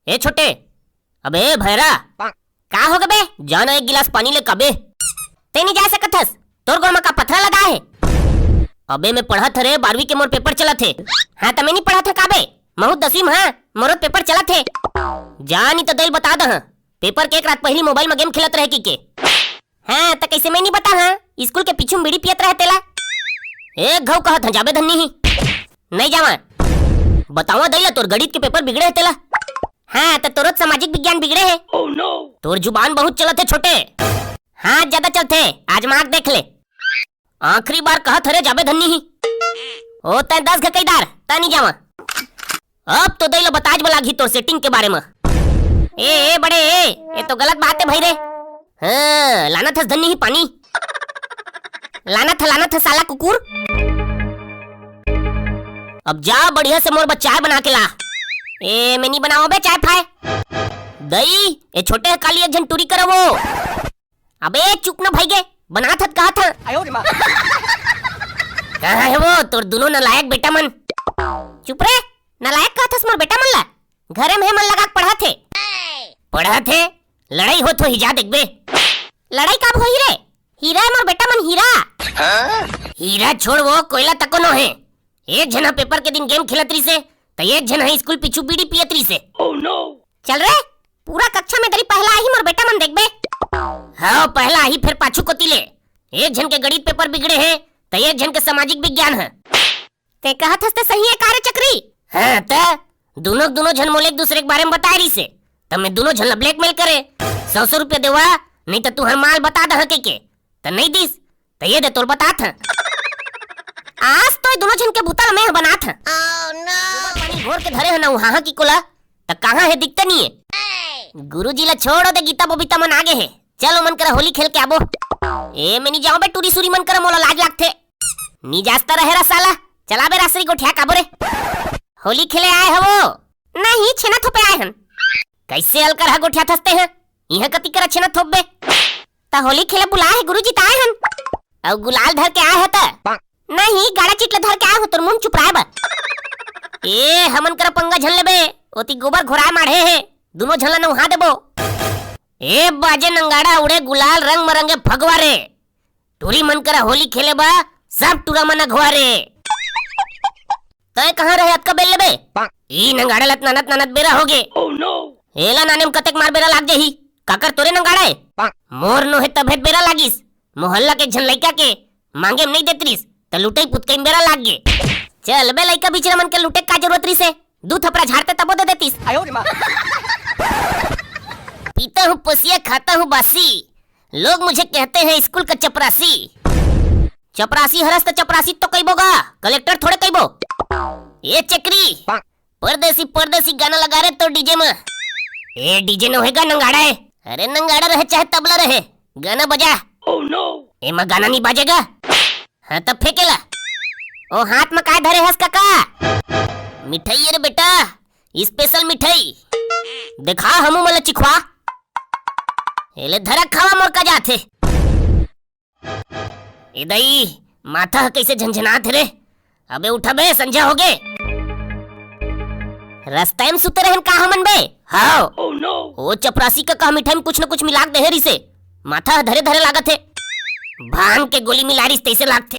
ए छोटे, अबे भैरा का हो गबे? जाना एक गिलास पानी ले कबे। ते नहीं जा सकत हस, तोर गोमा का पथरा लगा है। अबे मैं पढ़ा थे रे, 12वीं के मोर पेपर चला थे। हाँ तमें नहीं पढ़ा था काबे, महू 10वीं में मोर पेपर चला थे। जानी तो दिल बता दह, पेपर के एक रात पहली मोबाइल में गेम खेलत रहे की के। हाँ तो कैसे मैं नहीं बता, हाँ स्कूल के पीछू बीड़ी पियत रहे तेला। एक घाव कहत जाबे धन्नी ही नहीं जावा। बतावा दैला तोर गणित के पेपर बिगड़े है तेला। हाँ तो तोर सामाजिक विज्ञान बिगड़े है। oh, no. तोर जुबान बहुत चलत है छोटे। हाँ ज्यादा चलते, आज मार्क देख ले। आखिरी बार कहत हरे जाबे धन्नी ही। ओ तै 10 घकईदार ता नहीं जावा। अब तो दैला बताज वाला घी तोर सेटिंग के बारे में। ए बड़े ये तो गलत बात है भाई रे। हाँ लानत हस धन्नी ही पानी। लानत है साला कुकुर। अब जा बढ़िया से मोर चाय बना के ला। ए मैं नहीं बनाओ बे चाय फाय। दई ए छोटे काली एक जन टूरी करो वो। अबे चुप ना भाई गे, बना था कहा था। कहाँ है वो तोर दोनों नलायक बेटा मन। चुप रे, नलायक कहा था मोर बेटा मन ला। घरे में मन लगा पढ़ा थे लड़ाई हो तो हिजा देख बे। लड़ाई कब हो रे? हीरा है मोर बेटा मन, हीरा। हीरा छोड़ वो कोयला तको नो है। एक जना पेपर के दिन गेम खेलत रही से, तो एक जना स्कूल पीछू बीड़ी पियत रही से। oh, no. चल रे पूरा कक्षा में दरी पहला ही मोर बेटा मन देख बे। हाँ पहला ही फिर पाछू को तिले। एक जन के गणित पेपर बिगड़े हैं, तो एक जन के सामाजिक विज्ञान है। ते कहा था सही है कार्य चक्री। हाँ तो दोनों जन मोले एक दूसरे के बारे में बता रही से, तब मैं दोनों जन ब्लैकमेल करे। 100 रुपया देवा नहीं तो तू हर माल बता दह के तो नहीं दिस तो ये दे तोर बता था। आज तो दोनों जन के भूतल में बना था। oh, no. पानी घोर के धरे है ना वहाँ की कोला, तो कहाँ है दिखता नहीं है। गुरुजी ला छोड़ो दे, गीता बबीता मन आगे है। चलो मन करा होली खेल के आबो। ए मैं नहीं जाऊँ बे, टूरी सूरी मन करा मोला लाज लागथे। नी जास्ता रहे रा साला, चला बे रासरी को ठ्या काबो रे। होली खेले आए हो वो? नहीं छेना थोपे आए हन। कैसे हल कर गोठिया थसते हैं, यह कति करा छेना थोप बे। ता होली खेले बुलाए है गुरुजी ताए हन। और गुलाल धर के आए है ता? नहीं गाड़ा चिटले धर के आए हो, तोर मुंह चुप रहा बा। ए हमन करा पंगा झल लेबे, ओती गोबर घोराए माढ़े है, दोनों झलना न उहा देबो। ए बाजे नंगाड़ा उड़े गुलाल रंग मरंगे भगवारे। टूरी मन करा होली खेले बा, सब टूरा मना घुआरे। तय कहाँ रहे अतका बेल लेबे? ई नंगाड़ा लत ननत बेरा होगे। oh, no. एला नाने में कतक मार बेरा लाग जाही। काकर तोरे नंगाड़ा है? मोर नो है तबेत बेरा लागिस। मोहल्ला के झन लइका के मांगे में नहीं देतरिस, तो लुटई पुतकई बेरा लाग गे। चल बे लइका बिचरा मन के लुटे का जरूरत रही से, 2 थपड़ा झाड़ते तबो दे देतिस। पीता हूँ पसिया खाता हूँ बासी, लोग मुझे कहते हैं स्कूल का चपरासी। चपरासी हरस तो चपरासी तो कईबोगा, कलेक्टर थोड़े कईबो। ये चक्री परदेसी गाना लगा रहे तो डीजे में। ए डीजे न होएगा नंगाड़ा है। अरे नंगाड़ा रहे चाहे तबला रहे, गाना बजा। oh, no. ए में गाना नहीं बाजेगा। हाँ तब फेंकेला। ओ हाथ में काय धरे हस काका? मिठाई रे बेटा, स्पेशल मिठाई। देखा हमू मला चिखवा। एले धरा खावा मोर का जाथे। ए दई माथा कैसे झंझनात रे। अबे उठा बे, संझा हो गे। रास्ते में सुते रहन का हमन बे। हां oh, no. ओ चपरासी का मिठाई में कुछ न कुछ मिला दे हरी से, माथा धरे लागत है। भांग के गोली मिलारिस तैसे लागथे।